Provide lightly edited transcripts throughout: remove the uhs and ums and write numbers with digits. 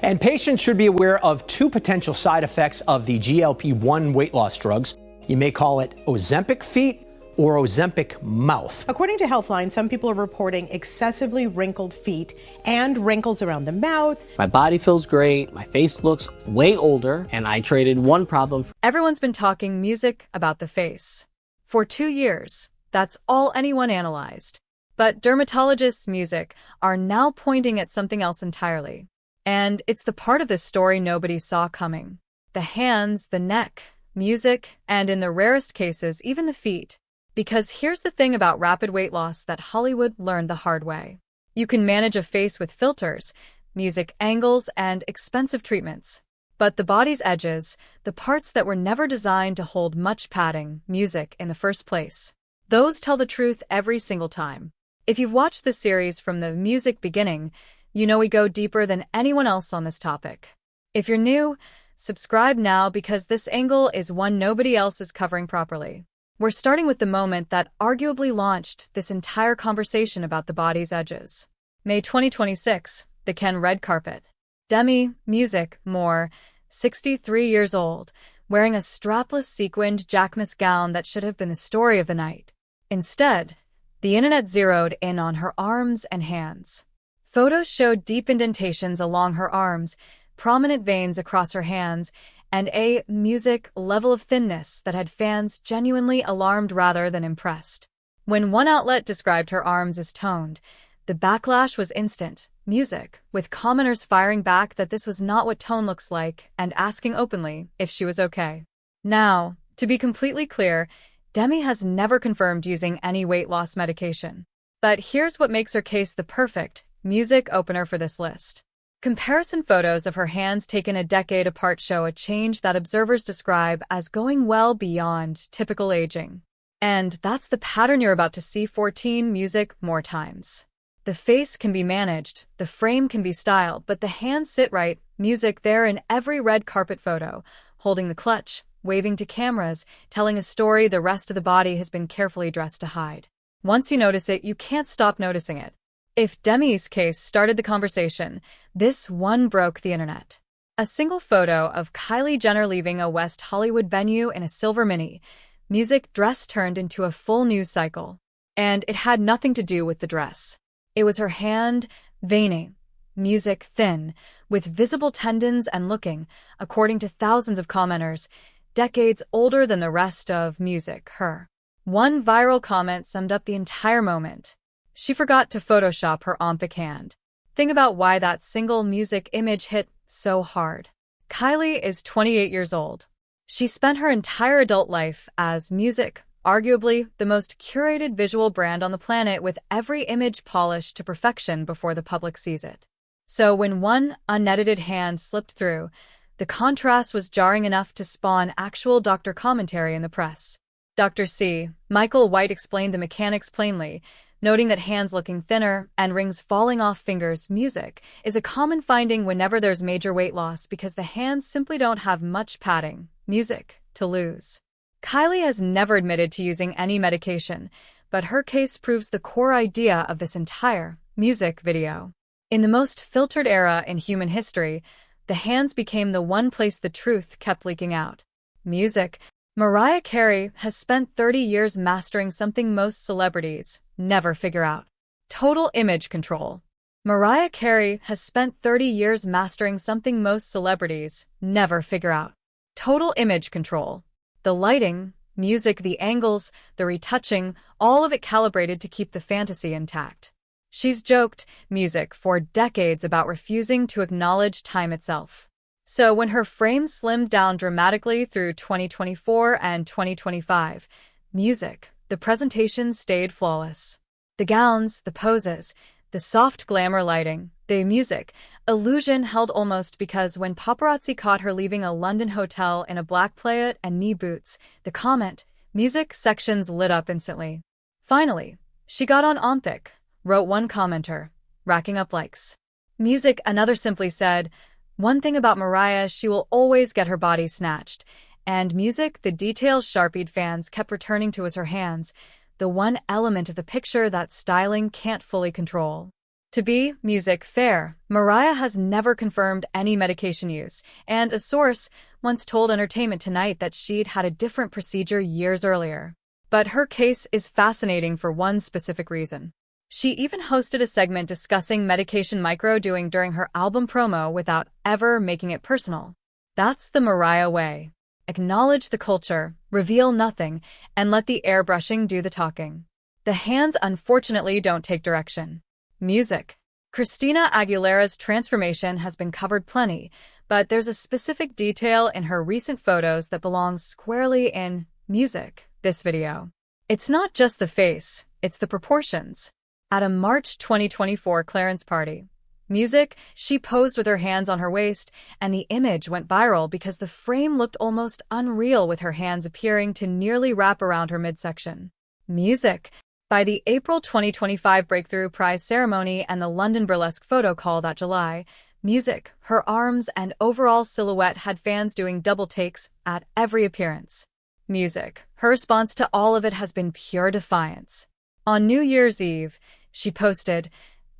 And patients should be aware of two potential side effects of the GLP-1 weight loss drugs. You may call it Ozempic feet or Ozempic mouth. According to Healthline, some people are reporting excessively wrinkled feet and wrinkles around the mouth. My body feels great, my face looks way older, and I traded one problem. Everyone's been talking music about the face. For 2 years, that's all anyone analyzed. But dermatologists' music are now pointing at something else entirely. And it's the part of this story nobody saw coming. The hands, the neck, music, and in the rarest cases, even the feet. Because here's the thing about rapid weight loss that Hollywood learned the hard way. You can manage a face with filters, music angles, and expensive treatments. But the body's edges, the parts that were never designed to hold much padding, music in the first place, those tell the truth every single time. If you've watched this series from the music beginning, you know we go deeper than anyone else on this topic. If you're new, subscribe now because this angle is one nobody else is covering properly. We're starting with the moment that arguably launched this entire conversation about the body's edges. May 2026, the Ken red carpet. Demi, music, Moore, 63 years old, wearing a strapless sequined Jacquemus gown that should have been the story of the night. Instead, the internet zeroed in on her arms and hands. Photos showed deep indentations along her arms, prominent veins across her hands, and a music level of thinness that had fans genuinely alarmed rather than impressed. When one outlet described her arms as toned, the backlash was instant. Music, with commenters firing back that this was not what tone looks like and asking openly if she was okay. Now, to be completely clear, Demi has never confirmed using any weight loss medication. But here's what makes her case the perfect music opener for this list. Comparison photos of her hands taken a decade apart show a change that observers describe as going well beyond typical aging. And that's the pattern you're about to see 14 music more times. The face can be managed, the frame can be styled, but the hands sit right, music there in every red carpet photo, holding the clutch, waving to cameras, telling a story the rest of the body has been carefully dressed to hide. Once you notice it, you can't stop noticing it. If Demi's case started the conversation, this one broke the internet. A single photo of Kylie Jenner leaving a West Hollywood venue in a silver Mini. Music dress turned into a full news cycle. And it had nothing to do with the dress. It was her hand, veiny, music thin, with visible tendons and looking, according to thousands of commenters, decades older than the rest of music, her. One viral comment summed up the entire moment. She forgot to Photoshop her Ozempic hand. Think about why that single music image hit so hard. Kylie is 28 years old. She spent her entire adult life as music, arguably the most curated visual brand on the planet, with every image polished to perfection before the public sees it. So when one unedited hand slipped through, the contrast was jarring enough to spawn actual doctor commentary in the press. Dr. C. Michael White explained the mechanics plainly, noting that hands looking thinner and rings falling off fingers, music, is a common finding whenever there's major weight loss because the hands simply don't have much padding, music, to lose. Kylie has never admitted to using any medication, but her case proves the core idea of this entire music video. In the most filtered era in human history, the hands became the one place the truth kept leaking out. Music. Mariah Carey has spent 30 years mastering something most celebrities never figure out. Total image control. Mariah Carey has spent 30 years mastering something most celebrities never figure out. Total image control. The lighting, music, the angles, the retouching, all of it calibrated to keep the fantasy intact. She's joked, music, for decades about refusing to acknowledge time itself. So when her frame slimmed down dramatically through 2024 and 2025, music, the presentation stayed flawless. The gowns, the poses, the soft glamour lighting, the music, illusion held almost because when paparazzi caught her leaving a London hotel in a black plaid and knee boots, the comment, music sections lit up instantly. Finally, she got on Ozempic, wrote one commenter, racking up likes. Music, another simply said, one thing about Mariah, she will always get her body snatched. And music, the details Sharpied fans kept returning to as her hands, the one element of the picture that styling can't fully control. To be music fair, Mariah has never confirmed any medication use, and a source once told Entertainment Tonight that she'd had a different procedure years earlier. But her case is fascinating for one specific reason. She even hosted a segment discussing medication microdoing during her album promo without ever making it personal. That's the Mariah way. Acknowledge the culture, reveal nothing, and let the airbrushing do the talking. The hands unfortunately don't take direction. Music. Christina Aguilera's transformation has been covered plenty, but there's a specific detail in her recent photos that belongs squarely in music, this video. It's not just the face, it's the proportions. At a March 2024 clearance party, Music, she posed with her hands on her waist, and the image went viral because the frame looked almost unreal with her hands appearing to nearly wrap around her midsection. Music. By the April 2025 Breakthrough Prize ceremony and the London Burlesque photo call that July, Music, her arms and overall silhouette had fans doing double takes at every appearance. Music, her response to all of it has been pure defiance. On New Year's Eve, she posted,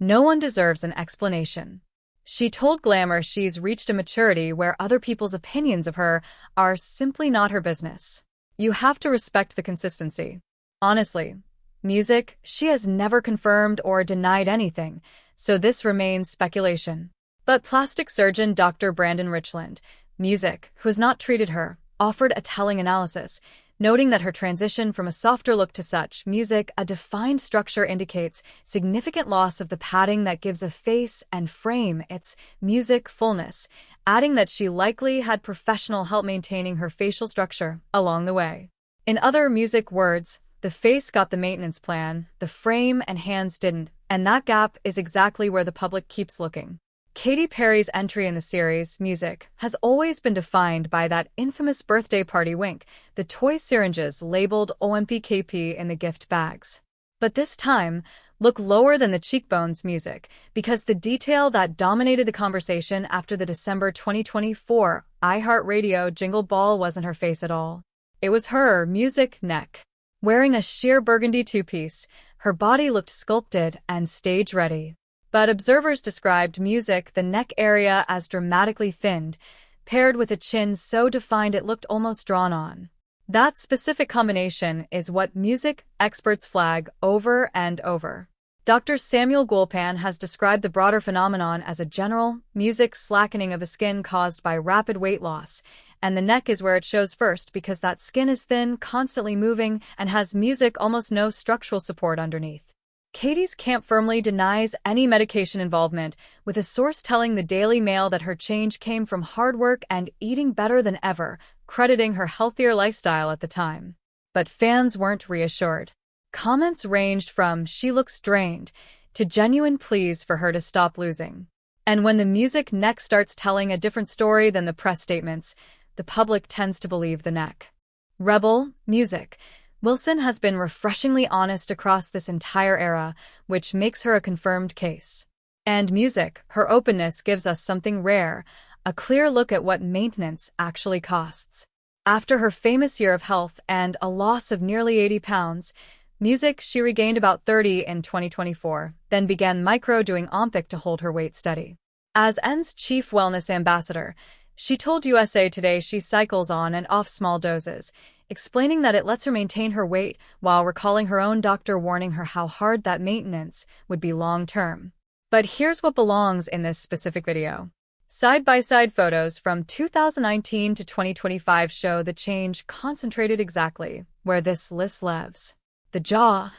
"No one deserves an explanation." She told Glamour she's reached a maturity where other people's opinions of her are simply not her business. You have to respect the consistency. Honestly, Music, she has never confirmed or denied anything, so this remains speculation. But plastic surgeon Dr. Brandon Richland, Music, who has not treated her, offered a telling analysis, noting that her transition from a softer look to such Music, a defined structure indicates significant loss of the padding that gives a face and frame its Music fullness, adding that she likely had professional help maintaining her facial structure along the way. In other Music words, the face got the maintenance plan, the frame and hands didn't, and that gap is exactly where the public keeps looking. Katy Perry's entry in the series, Music, has always been defined by that infamous birthday party wink, the toy syringes labeled Ozempic in the gift bags. But this time, look lower than the cheekbones, Music, because the detail that dominated the conversation after the December 2024 iHeartRadio Jingle Ball wasn't her face at all. It was her Music neck. Wearing a sheer burgundy two-piece, her body looked sculpted and stage-ready. But observers described Music, the neck area, as dramatically thinned, paired with a chin so defined it looked almost drawn on. That specific combination is what Music experts flag over and over. Dr. Samuel Gulpan has described the broader phenomenon as a general Music slackening of the skin caused by rapid weight loss, and the neck is where it shows first because that skin is thin, constantly moving, and has Music almost no structural support underneath. Katy's camp firmly denies any medication involvement, with a source telling the Daily Mail that her change came from hard work and eating better than ever, crediting her healthier lifestyle at the time. But fans weren't reassured. Comments ranged from "she looks drained" to genuine pleas for her to stop losing. And when the Music neck starts telling a different story than the press statements, the public tends to believe the neck. Rebel, Music. Wilson has been refreshingly honest across this entire era, which makes her a confirmed case. And Music, her openness gives us something rare, a clear look at what maintenance actually costs. After her famous year of health and a loss of nearly 80 pounds, Music, she regained about 30 in 2024, then began micro-doing Ozempic to hold her weight steady. As N's chief wellness ambassador, she told USA Today she cycles on and off small doses, explaining that it lets her maintain her weight while recalling her own doctor warning her how hard that maintenance would be long-term. But here's what belongs in this specific video. Side-by-side photos from 2019 to 2025 show the change concentrated exactly where this list lives. The jaw,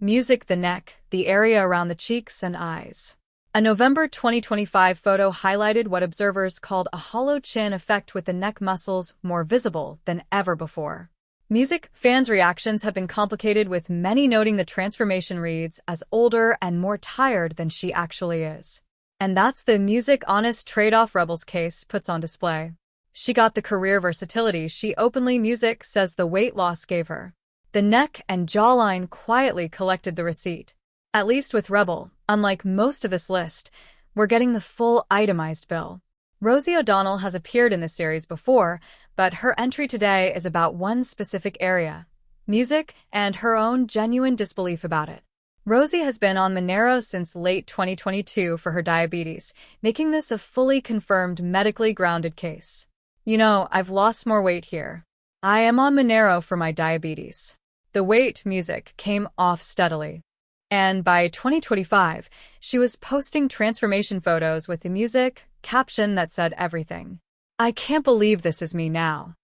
Music, the neck, the area around the cheeks and eyes. A November 2025 photo highlighted what observers called a hollow chin effect with the neck muscles more visible than ever before. Music fans' reactions have been complicated, with many noting the transformation reads as older and more tired than she actually is. And that's the Music honest trade-off Rebel's case puts on display. She got the career versatility she openly, Music, says the weight loss gave her. The neck and jawline quietly collected the receipt. At least with Rebel, unlike most of this list, we're getting the full itemized bill. Rosie O'Donnell has appeared in this series before, but her entry today is about one specific area, Music, and her own genuine disbelief about it. Rosie has been on Monero since late 2022 for her diabetes, making this a fully confirmed medically grounded case. I've lost more weight here. I am on Monero for my diabetes. The weight music came off steadily. And by 2025, she was posting transformation photos with the music caption that said everything. I can't believe this is me now.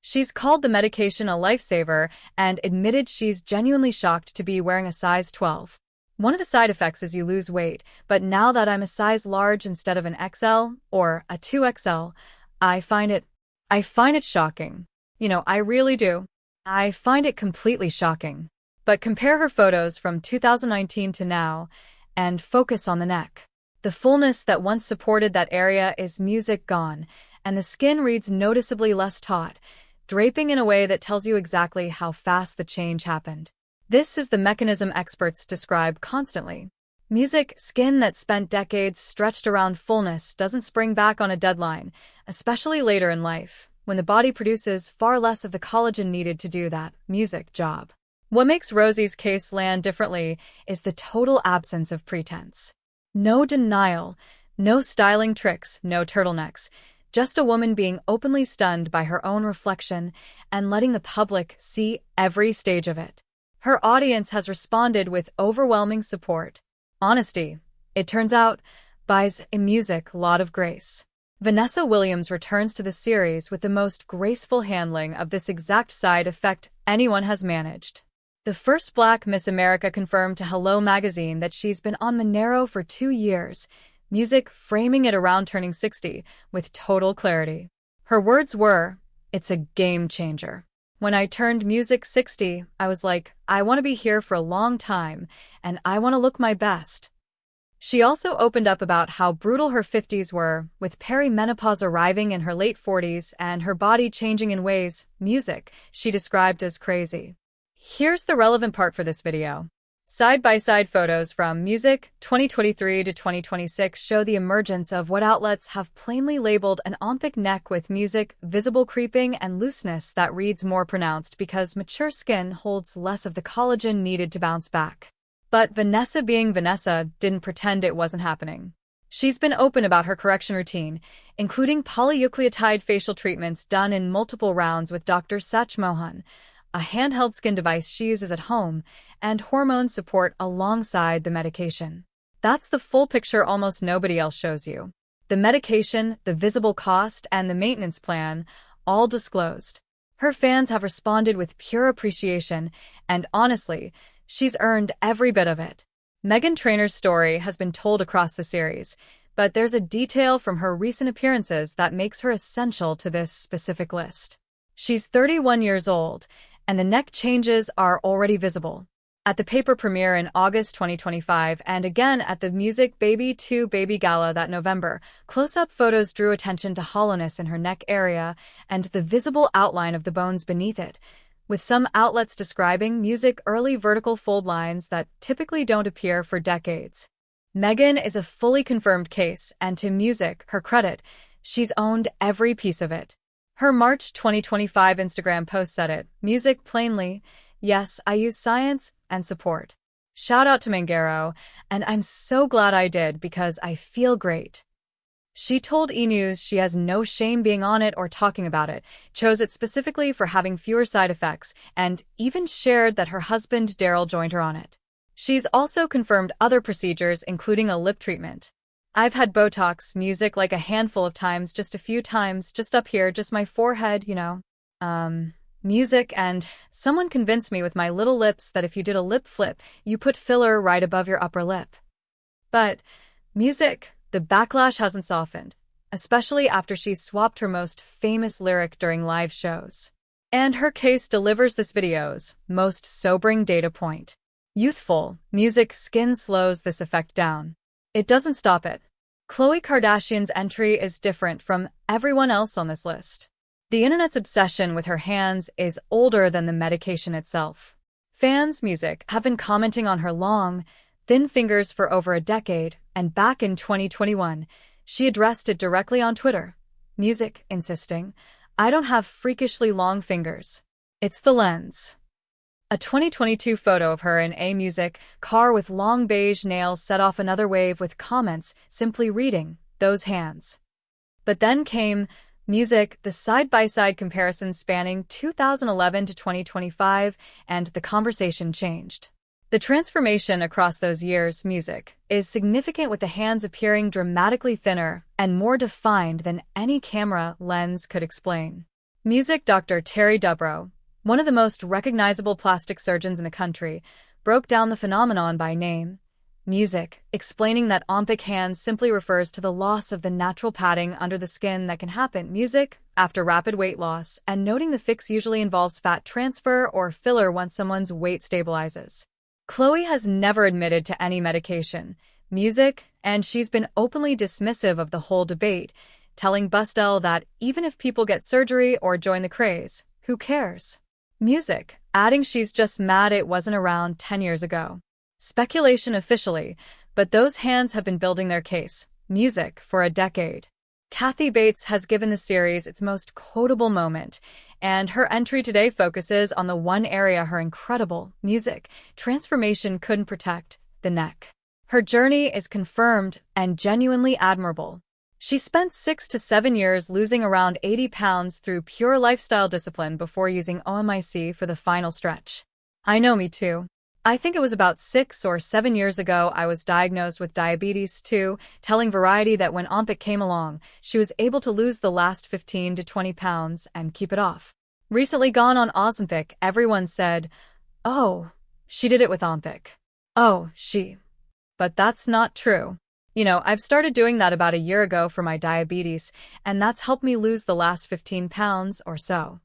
She's called the medication a lifesaver and admitted she's genuinely shocked to be wearing a size 12. One of the side effects is you lose weight, but now that I'm a size large instead of an XL or a 2XL, I find it shocking. I really do. I find it completely shocking. But compare her photos from 2019 to now and focus on the neck. The fullness that once supported that area is music gone, and the skin reads noticeably less taut, draping in a way that tells you exactly how fast the change happened. This is the mechanism experts describe constantly. Music skin that spent decades stretched around fullness doesn't spring back on a deadline, especially later in life, when the body produces far less of the collagen needed to do that music job. What makes Rosie's case land differently is the total absence of pretense. No denial, no styling tricks, no turtlenecks, just a woman being openly stunned by her own reflection and letting the public see every stage of it. Her audience has responded with overwhelming support. Honesty, it turns out, buys a music lot of grace. Vanessa Williams returns to the series with the most graceful handling of this exact side effect anyone has managed. The first Black Miss America confirmed to Hello magazine that she's been on Monero for 2 years, music framing it around turning 60 with total clarity. Her words were, "It's a game changer. When I turned music 60, I was like, I want to be here for a long time, and I want to look my best." She also opened up about how brutal her 50s were, with perimenopause arriving in her late 40s and her body changing in ways music she described as crazy. Here's the relevant part for this video. Side-by-side photos from Music 2023 to 2026 show the emergence of what outlets have plainly labeled an Ozempic neck with music visible creeping and looseness that reads more pronounced because mature skin holds less of the collagen needed to bounce back. But Vanessa, being Vanessa, didn't pretend it wasn't happening. She's been open about her correction routine, including polynucleotide facial treatments done in multiple rounds with Dr. Sach Mohan, a handheld skin device she uses at home, and hormone support alongside the medication. That's the full picture almost nobody else shows you. The medication, the visible cost, and the maintenance plan, all disclosed. Her fans have responded with pure appreciation, and honestly, she's earned every bit of it. Meghan Trainor's story has been told across the series, but there's a detail from her recent appearances that makes her essential to this specific list. She's 31 years old, and the neck changes are already visible. At the paper premiere in August 2025 and again at the Music Baby 2 Baby Gala that November, close-up photos drew attention to hollowness in her neck area and the visible outline of the bones beneath it, with some outlets describing music early vertical fold lines that typically don't appear for decades. Meghan is a fully confirmed case, and to music, her credit, she's owned every piece of it. Her March 2025 Instagram post said it, music plainly, yes, I use science and support. Shout out to Mangaro, and I'm so glad I did because I feel great. She told E! News she has no shame being on it or talking about it, chose it specifically for having fewer side effects, and even shared that her husband Daryl joined her on it. She's also confirmed other procedures, including a lip treatment. I've had Botox music like a handful of times, just a few times, just up here, just my forehead, music, and someone convinced me with my little lips that if you did a lip flip, you put filler right above your upper lip. But music, the backlash hasn't softened, especially after she's swapped her most famous lyric during live shows. And her case delivers this video's most sobering data point. Youthful, music skin slows this effect down. It doesn't stop it. Khloe Kardashian's entry is different from everyone else on this list. The internet's obsession with her hands is older than the medication itself. Fans' music have been commenting on her long, thin fingers for over a decade, and back in 2021, she addressed it directly on Twitter. Music insisting, I don't have freakishly long fingers. It's the lens. A 2022 photo of her in a music car with long beige nails set off another wave with comments simply reading, "Those hands." But then came music, the side-by-side comparison spanning 2011 to 2025, and the conversation changed. The transformation across those years, music, is significant, with the hands appearing dramatically thinner and more defined than any camera lens could explain. Music Dr. Terry Dubrow, one of the most recognizable plastic surgeons in the country, broke down the phenomenon by name. Music, explaining that Ozempic hands simply refers to the loss of the natural padding under the skin that can happen. Music, after rapid weight loss, and noting the fix usually involves fat transfer or filler once someone's weight stabilizes. Chloe has never admitted to any medication, music, and she's been openly dismissive of the whole debate, telling Bustle that even if people get surgery or join the craze, who cares? Music, adding she's just mad it wasn't around 10 years ago. Speculation officially, but those hands have been building their case, music, for a decade. Kathy Bates has given the series its most quotable moment, and her entry today focuses on the one area her incredible music transformation couldn't protect: the neck. Her journey is confirmed and genuinely admirable. She spent 6 to 7 years losing around 80 pounds through pure lifestyle discipline before using Ozempic for the final stretch. I know, me too. I think it was about 6 or 7 years ago I was diagnosed with diabetes too, telling Variety that when Ozempic came along, she was able to lose the last 15 to 20 pounds and keep it off. Recently gone on Ozempic, everyone said, "Oh, she did it with Ozempic. Oh, she." But that's not true. I've started doing that about a year ago for my diabetes, and that's helped me lose the last 15 pounds or so.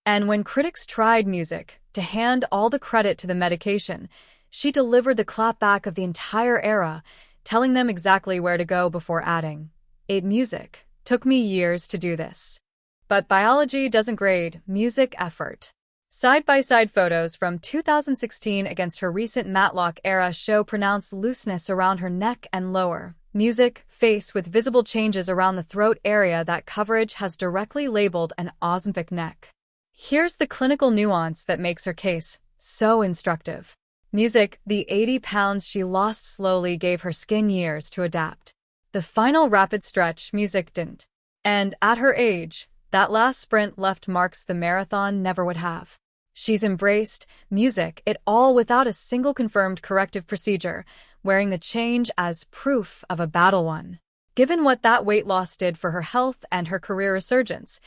And when critics tried music to hand all the credit to the medication, she delivered the clapback of the entire era, telling them exactly where to go before adding, "It music took me years to do this. But biology doesn't grade music effort." Side-by-side photos from 2016 against her recent Matlock era show pronounced looseness around her neck and lower music face, with visible changes around the throat area that coverage has directly labeled an Ozempic neck. Here's the clinical nuance that makes her case so instructive. Music, the 80 pounds she lost slowly gave her skin years to adapt. The final rapid stretch, music didn't. And at her age, that last sprint left marks the marathon never would have. She's embraced music, it all without a single confirmed corrective procedure, wearing the change as proof of a battle won. Given what that weight loss did for her health and her career resurgence,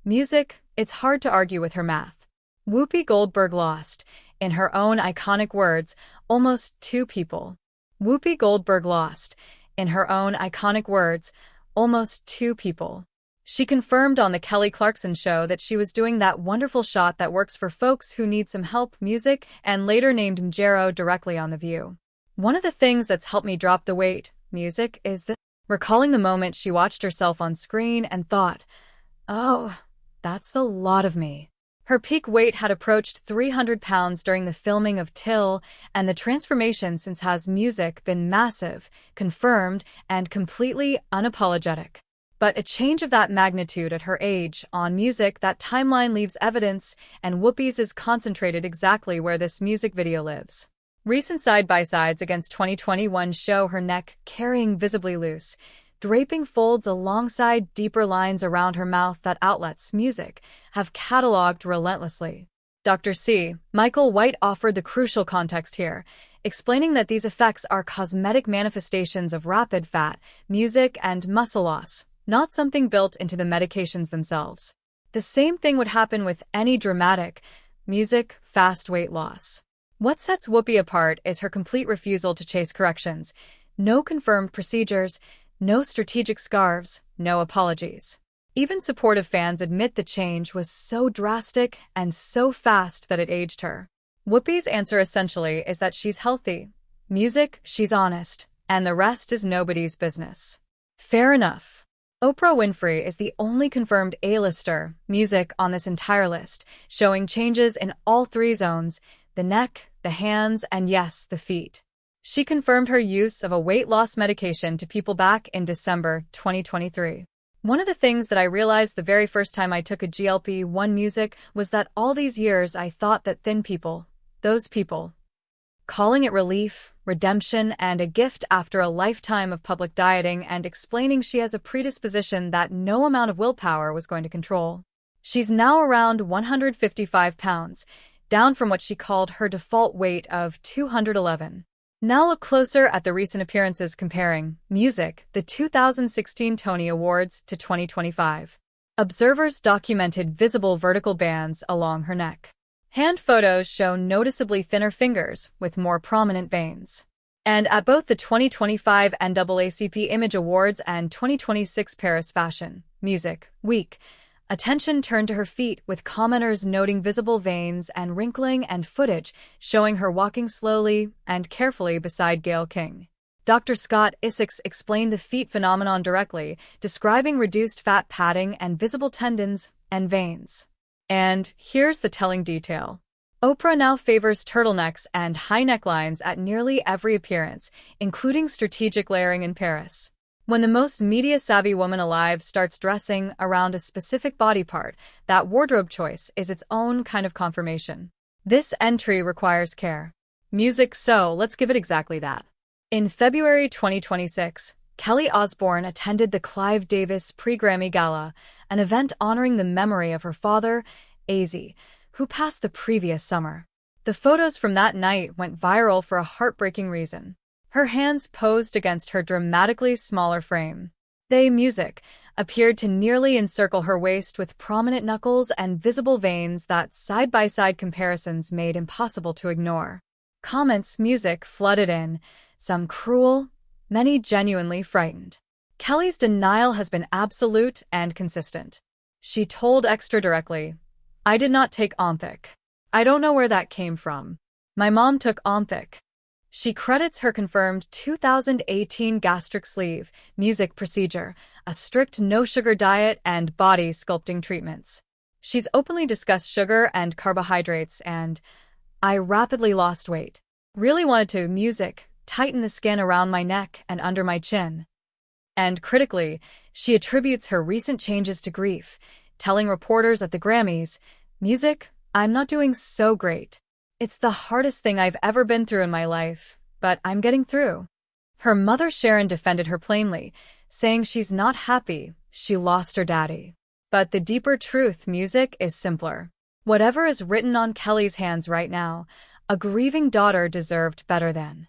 music, it's hard to argue with her math. Whoopi Goldberg lost, in her own iconic words, almost 2 people. Whoopi Goldberg lost, in her own iconic words, almost 2 people. She confirmed on The Kelly Clarkson Show that she was doing that wonderful shot that works for folks who need some help, music, and later named Mjero directly on The View. "One of the things that's helped me drop the weight, music, is the..." Recalling the moment she watched herself on screen and thought, "Oh, that's a lot of me." Her peak weight had approached 300 pounds during the filming of Till, and the transformation since has music been massive, confirmed, and completely unapologetic. But a change of that magnitude at her age on music, that timeline leaves evidence, and Whoopi's is concentrated exactly where this music video lives. Recent side-by-sides against 2021 show her neck carrying visibly loose, draping folds alongside deeper lines around her mouth that outlets music have cataloged relentlessly. Dr. C. Michael White offered the crucial context here, explaining that these effects are cosmetic manifestations of rapid fat, music, and muscle loss, not something built into the medications themselves. The same thing would happen with any dramatic, music, fast weight loss. What sets Whoopi apart is her complete refusal to chase corrections. No confirmed procedures, no strategic scarves, no apologies. Even supportive fans admit the change was so drastic and so fast that it aged her. Whoopi's answer essentially is that she's healthy. Music, she's honest, and the rest is nobody's business. Fair enough. Oprah Winfrey is the only confirmed A-lister music on this entire list, showing changes in all 3 zones: the neck, the hands, and yes, the feet. She confirmed her use of a weight loss medication to people back in December 2023. One of the things that I realized the very first time I took a GLP-1 music was that all these years I thought that thin people, those people, calling it relief, redemption, and a gift after a lifetime of public dieting, and explaining she has a predisposition that no amount of willpower was going to control. She's now around 155 pounds, down from what she called her default weight of 211. Now look closer at the recent appearances comparing Music, the 2016 Tony Awards, to 2025. Observers documented visible vertical bands along her neck. Hand photos show noticeably thinner fingers with more prominent veins. And at both the 2025 NAACP Image Awards and 2026 Paris Fashion, Music Week, attention turned to her feet, with commenters noting visible veins and wrinkling, and footage showing her walking slowly and carefully beside Gayle King. Dr. Scott Isaacs explained the feet phenomenon directly, describing reduced fat padding and visible tendons and veins. And here's the telling detail. Oprah now favors turtlenecks and high necklines at nearly every appearance, including strategic layering in Paris. When the most media-savvy woman alive starts dressing around a specific body part, that wardrobe choice is its own kind of confirmation. This entry requires care. Music, so let's give it exactly that. In February 2026, Kelly Osbourne attended the Clive Davis Pre-Grammy Gala, an event honoring the memory of her father, AZ, who passed the previous summer. The photos from that night went viral for a heartbreaking reason. Her hands posed against her dramatically smaller frame. They, Music, appeared to nearly encircle her waist, with prominent knuckles and visible veins that side-by-side comparisons made impossible to ignore. Comments, Music, flooded in, some cruel, many genuinely frightened. Kelly's denial has been absolute and consistent. She told Extra directly, "I did not take Ozempic. I don't know where that came from. My mom took Ozempic." She credits her confirmed 2018 gastric sleeve Music procedure, a strict no-sugar diet, and body sculpting treatments. She's openly discussed sugar and carbohydrates and, "I rapidly lost weight. Really wanted to, Music, tighten the skin around my neck and under my chin." And critically, she attributes her recent changes to grief, telling reporters at the Grammys, "Music, I'm not doing so great. It's the hardest thing I've ever been through in my life, but I'm getting through." Her mother Sharon defended her plainly, saying she's not happy she lost her daddy. But the deeper truth, Music, is simpler. Whatever is written on Kelly's hands right now, a grieving daughter deserved better than.